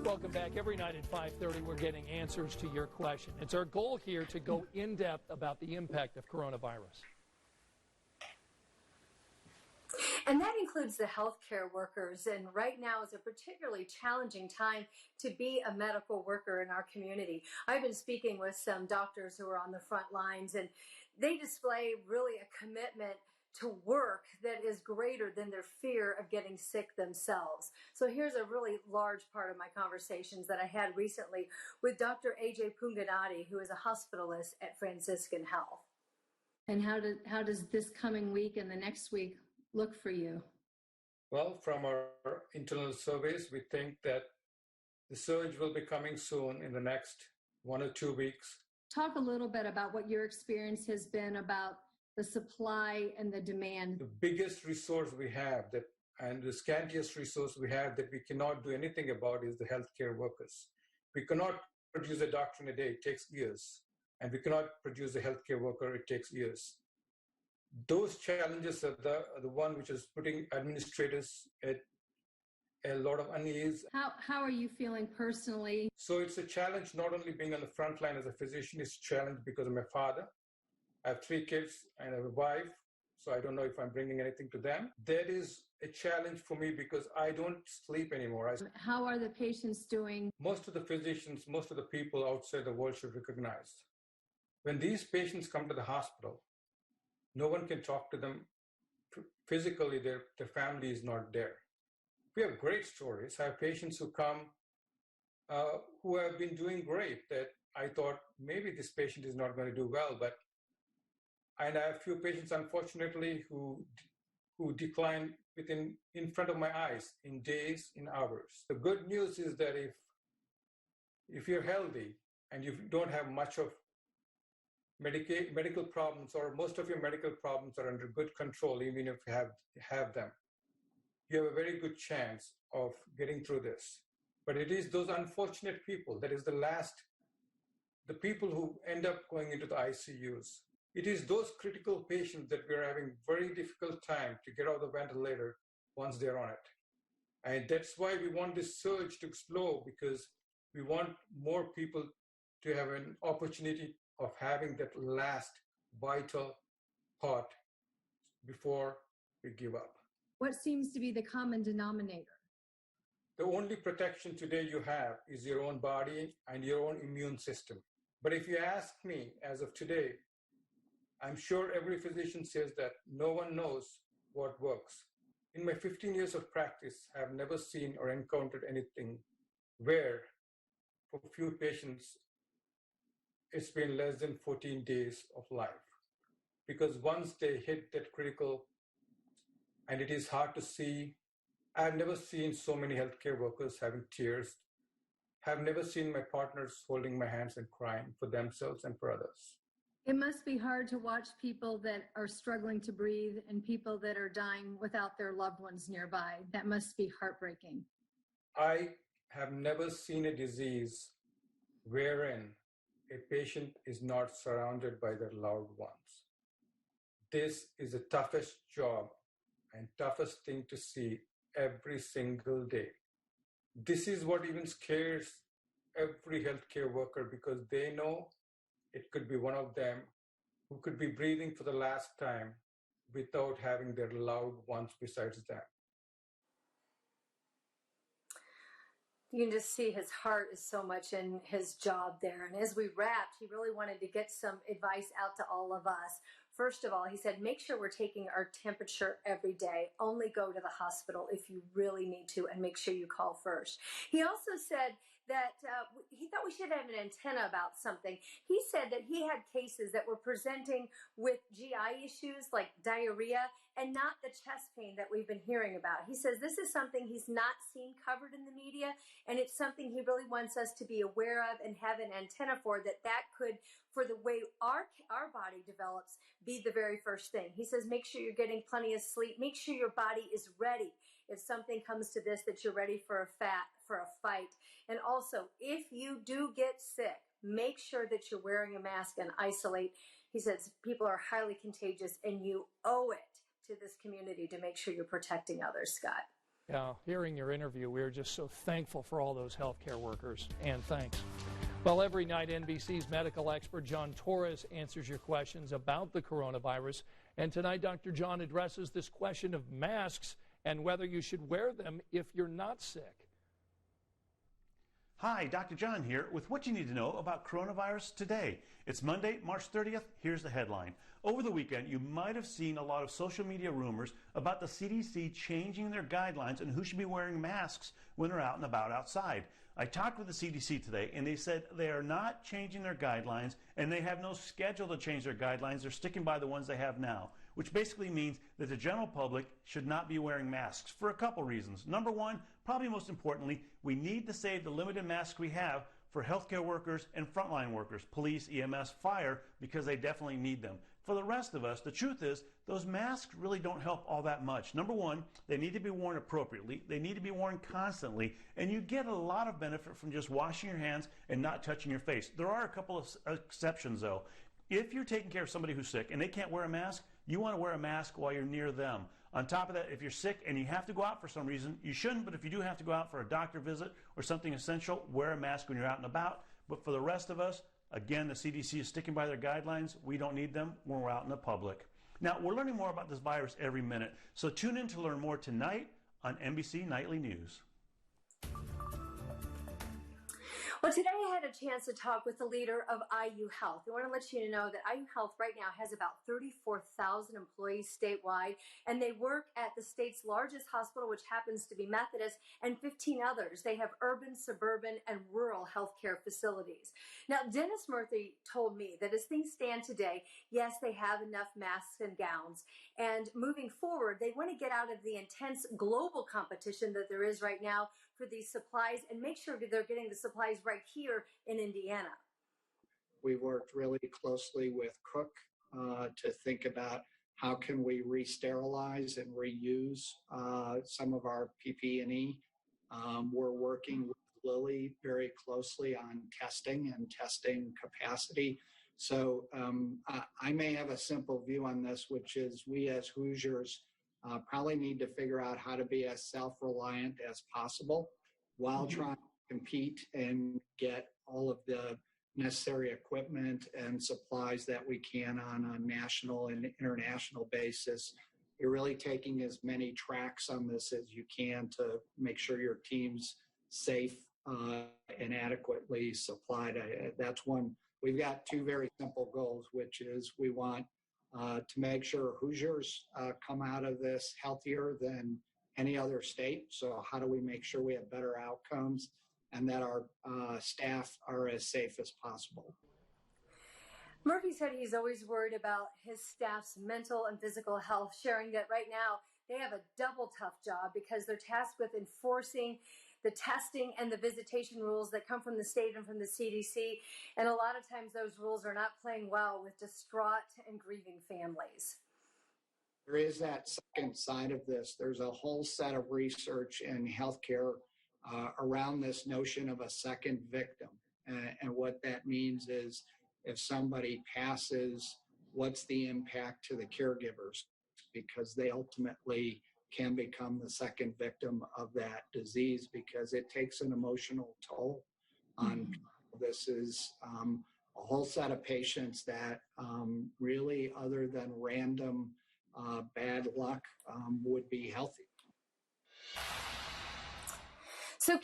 Welcome back. Every night at 5:30, we're getting answers to your question. It's our goal here to go in depth about the impact of coronavirus. And that includes the healthcare workers. And right now is a particularly challenging time to be a medical worker in our community. I've been speaking with some doctors who are on the front lines, and they display really a commitment to work that is greater than their fear of getting sick themselves. So here's a really large part of my conversations that I had recently with Dr. A.J. Punganati, who is a hospitalist at Franciscan Health. And how does this coming week and the next week look for you? Well, from our internal surveys, we think that the surge will be coming soon in the next 1 or 2 weeks. Talk a little bit about what your experience has been about the supply and the demand. The biggest resource we have and the scantiest resource we have that we cannot do anything about is the healthcare workers. We cannot produce a doctor in a day, it takes years. And we cannot produce a healthcare worker, it takes years. Those challenges are the one which is putting administrators at a lot of unease. How are you feeling personally? So it's a challenge not only being on the front line as a physician, it's a challenge because of my father. I have 3 kids and a wife, so I don't know if I'm bringing anything to them. That is a challenge for me because I don't sleep anymore. How are the patients doing? Most of the physicians, most of the people outside the world should recognize when these patients come to the hospital, no one can talk to them physically, their family is not there. We have great stories. I have patients who come who have been doing great that I thought maybe this patient is not going to do well, and I have a few patients, unfortunately, who decline in front of my eyes in days, in hours. The good news is that if you're healthy and you don't have much of medical problems, or most of your medical problems are under good control, even if you have them, you have a very good chance of getting through this. But it is those unfortunate people, that is the people who end up going into the ICUs. It is those critical patients that we're having very difficult time to get out of the ventilator once they're on it. And that's why we want this surge to slow, because we want more people to have an opportunity of having that last vital thought before we give up. What seems to be the common denominator? The only protection today you have is your own body and your own immune system. But if you ask me, as of today, I'm sure every physician says that no one knows what works. In my 15 years of practice, I have never seen or encountered anything where for few patients, it's been less than 14 days of life. Because once they hit that critical, and it is hard to see, I've never seen so many healthcare workers having tears. I've never seen my partners holding my hands and crying for themselves and for others. It must be hard to watch people that are struggling to breathe and people that are dying without their loved ones nearby. That must be heartbreaking. I have never seen a disease wherein a patient is not surrounded by their loved ones. This is the toughest job and toughest thing to see every single day. This is what even scares every healthcare worker, because they know it could be one of them who could be breathing for the last time without having their loved ones besides them. You can just see his heart is so much in his job there. And as we wrapped, he really wanted to get some advice out to all of us. First of all, he said, make sure we're taking our temperature every day. Only go to the hospital if you really need to, and make sure you call first. He also said that he thought we should have an antenna about something. He said that he had cases that were presenting with GI issues like diarrhea and not the chest pain that we've been hearing about. He says this is something he's not seen covered in the media, and it's something he really wants us to be aware of and have an antenna for, that could, for the way our body develops, be the very first thing. He says make sure you're getting plenty of sleep. Make sure your body is ready if something comes to this, that you're ready for a fight. And also, if you do get sick, make sure that you're wearing a mask and isolate. He says people are highly contagious, and you owe it to this community to make sure you're protecting others, Scott. Yeah, hearing your interview, we're just so thankful for all those healthcare workers, and thanks. Well, every night, NBC's medical expert John Torres answers your questions about the coronavirus. And tonight, Dr. John addresses this question of masks and whether you should wear them if you're not sick. Hi, Dr. John here with what you need to know about coronavirus today. It's Monday, March 30th. Here's the headline. Over the weekend, you might have seen a lot of social media rumors about the CDC changing their guidelines on who should be wearing masks when they're out and about outside. I talked with the CDC today, and they said they are not changing their guidelines, and they have no schedule to change their guidelines. They're sticking by the ones they have now, which basically means that the general public should not be wearing masks for a couple reasons. Number one, probably most importantly, we need to save the limited masks we have for healthcare workers and frontline workers, police, EMS, fire, because they definitely need them. For the rest of us, the truth is, those masks really don't help all that much. Number one, they need to be worn appropriately. They need to be worn constantly, and you get a lot of benefit from just washing your hands and not touching your face. There are a couple of exceptions, though. If you're taking care of somebody who's sick and they can't wear a mask, you want to wear a mask while you're near them. On top of that, if you're sick and you have to go out for some reason, you shouldn't, but if you do have to go out for a doctor visit or something essential, wear a mask when you're out and about. But for the rest of us, again, the CDC is sticking by their guidelines. We don't need them when we're out in the public. Now, we're learning more about this virus every minute, so tune in to learn more tonight on NBC Nightly News. Well, today I had a chance to talk with the leader of IU Health. I want to let you know that IU Health right now has about 34,000 employees statewide, and they work at the state's largest hospital, which happens to be Methodist, and 15 others. They have urban, suburban, and rural healthcare facilities. Now, Dennis Murphy told me that as things stand today, yes, they have enough masks and gowns, and moving forward, they want to get out of the intense global competition that there is right now for these supplies and make sure that they're getting the supplies right here in Indiana. We worked really closely with Cook to think about how can we re-sterilize and reuse some of our PPE. We're working with Lilly very closely on testing and testing capacity. So I may have a simple view on this, which is we as Hoosiers probably need to figure out how to be as self-reliant as possible while trying to compete and get all of the necessary equipment and supplies that we can on a national and international basis. You're really taking as many tracks on this as you can to make sure your team's safe and adequately supplied. That's one. We've got two very simple goals, which is we want to make sure Hoosiers come out of this healthier than any other state. So how do we make sure we have better outcomes and that our staff are as safe as possible? Murphy said he's always worried about his staff's mental and physical health, sharing that right now they have a double tough job because they're tasked with enforcing the testing and the visitation rules that come from the state and from the CDC. And a lot of times those rules are not playing well with distraught and grieving families. There is that second side of this. There's a whole set of research in healthcare around this notion of a second victim. And what that means is if somebody passes, what's the impact to the caregivers? Because they ultimately can become the second victim of that disease because it takes an emotional toll on people. This is a whole set of patients that really, other than random bad luck, would be healthy. So